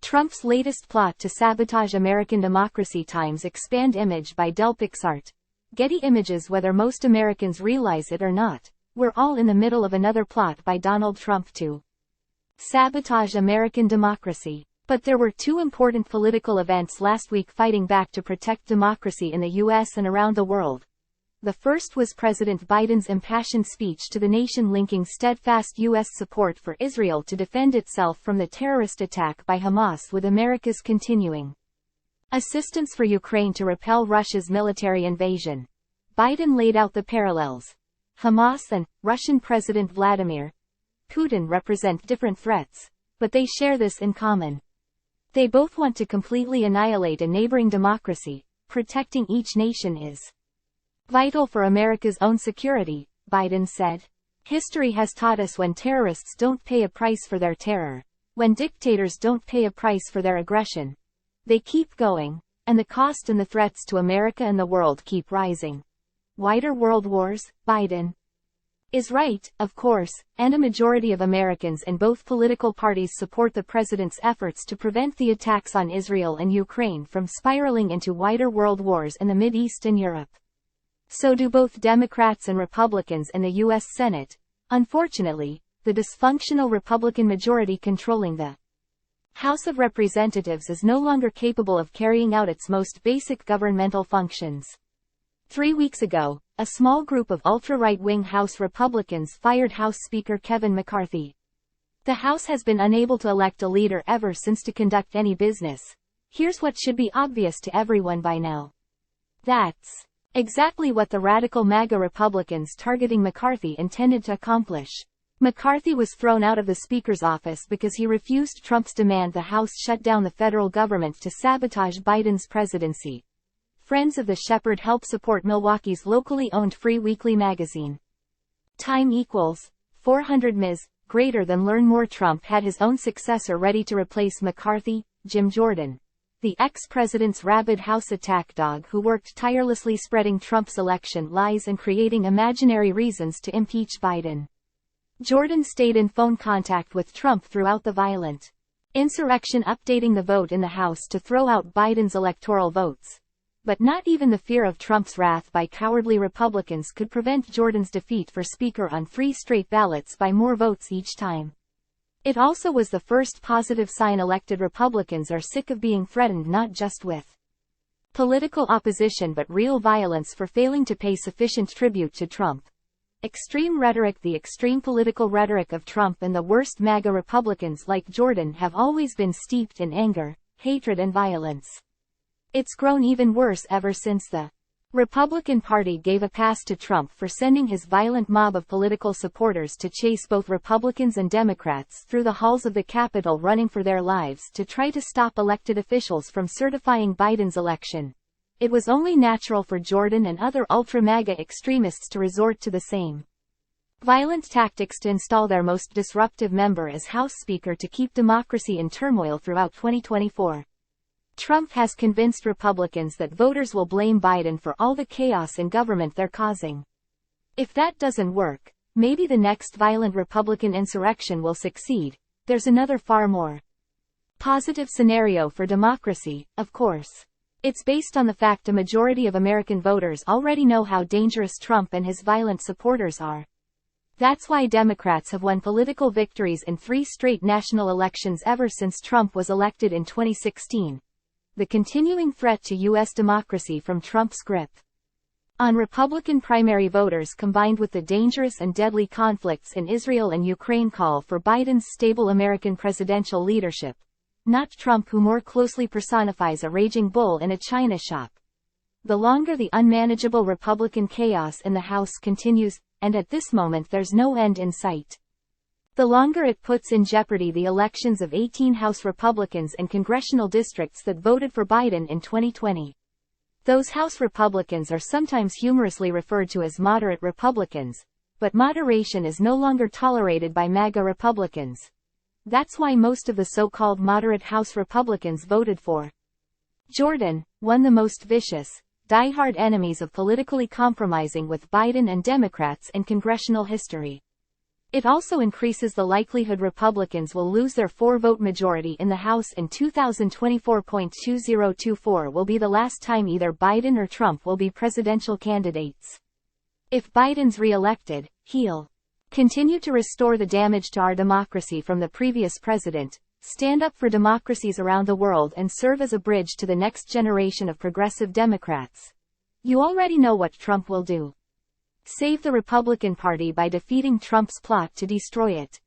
Trump's latest plot to sabotage American democracy. Times expand image by Delpixart. Getty Images. Whether most Americans realize it or not, we're all in the middle of another plot by Donald Trump to sabotage American democracy. But there were two important political events last week fighting back to protect democracy in the US and around the world. The first was President Biden's impassioned speech to the nation linking steadfast U.S. support for Israel to defend itself from the terrorist attack by Hamas with America's continuing assistance for Ukraine to repel Russia's military invasion. Biden laid out the parallels. Hamas and Russian President Vladimir Putin represent different threats, but they share this in common. They both want to completely annihilate a neighboring democracy. Protecting each nation is vital for America's own security, Biden said. History has taught us when terrorists don't pay a price for their terror, when dictators don't pay a price for their aggression, they keep going, and the cost and the threats to America and the world keep rising. Wider world wars, Biden is right, of course, and a majority of Americans in both political parties support the president's efforts to prevent the attacks on Israel and Ukraine from spiraling into wider world wars in the Mideast and Europe. So do both Democrats and Republicans in the U.S. Senate. Unfortunately, the dysfunctional Republican majority controlling the House of Representatives is no longer capable of carrying out its most basic governmental functions. 3 weeks ago, a small group of ultra-right-wing House Republicans fired House Speaker Kevin McCarthy. The House has been unable to elect a leader ever since to conduct any business. Here's what should be obvious to everyone by now. That's exactly what the radical MAGA Republicans targeting McCarthy intended to accomplish. McCarthy was thrown out of the Speaker's office because he refused Trump's demand the House shut down the federal government to sabotage Biden's presidency. Friends of the Shepherd help support Milwaukee's locally owned free weekly magazine. Time equals 400 Ms. Greater than learn more. Trump had his own successor ready to replace McCarthy, Jim Jordan, the ex-president's rabid House attack dog who worked tirelessly spreading Trump's election lies and creating imaginary reasons to impeach Biden. Jordan stayed in phone contact with Trump throughout the violent insurrection, updating the vote in the House to throw out Biden's electoral votes. But not even the fear of Trump's wrath by cowardly Republicans could prevent Jordan's defeat for Speaker on 3 straight ballots by more votes each time. It also was the first positive sign elected Republicans are sick of being threatened not just with political opposition but real violence for failing to pay sufficient tribute to Trump. Extreme rhetoric. The extreme political rhetoric of Trump and the worst MAGA Republicans like Jordan have always been steeped in anger, hatred and violence. It's grown even worse ever since the Republican Party gave a pass to Trump for sending his violent mob of political supporters to chase both Republicans and Democrats through the halls of the Capitol, running for their lives to try to stop elected officials from certifying Biden's election. It was only natural for Jordan and other ultra-MAGA extremists to resort to the same violent tactics to install their most disruptive member as House Speaker to keep democracy in turmoil throughout 2024. Trump has convinced Republicans that voters will blame Biden for all the chaos in government they're causing. If that doesn't work, maybe the next violent Republican insurrection will succeed. There's another far more positive scenario for democracy, of course. It's based on the fact a majority of American voters already know how dangerous Trump and his violent supporters are. That's why Democrats have won political victories in 3 straight national elections ever since Trump was elected in 2016. The continuing threat to U.S. democracy from Trump's grip on Republican primary voters combined with the dangerous and deadly conflicts in Israel and Ukraine call for Biden's stable American presidential leadership, not Trump, who more closely personifies a raging bull in a china shop. The longer the unmanageable Republican chaos in the House continues, and at this moment there's no end in sight, the longer it puts in jeopardy the elections of 18 House Republicans and congressional districts that voted for Biden in 2020. Those House Republicans are sometimes humorously referred to as moderate Republicans, but moderation is no longer tolerated by MAGA Republicans. That's why most of the so-called moderate House Republicans voted for Jordan, one the most vicious, die-hard enemies of politically compromising with Biden and Democrats in congressional history. It also increases the likelihood Republicans will lose their 4-vote majority in the House in 2024. 2024 will be the last time either Biden or Trump will be presidential candidates. If Biden's re-elected, he'll continue to restore the damage to our democracy from the previous president, stand up for democracies around the world, and serve as a bridge to the next generation of progressive Democrats. You already know what Trump will do. Save the Republican Party by defeating Trump's plot to destroy it.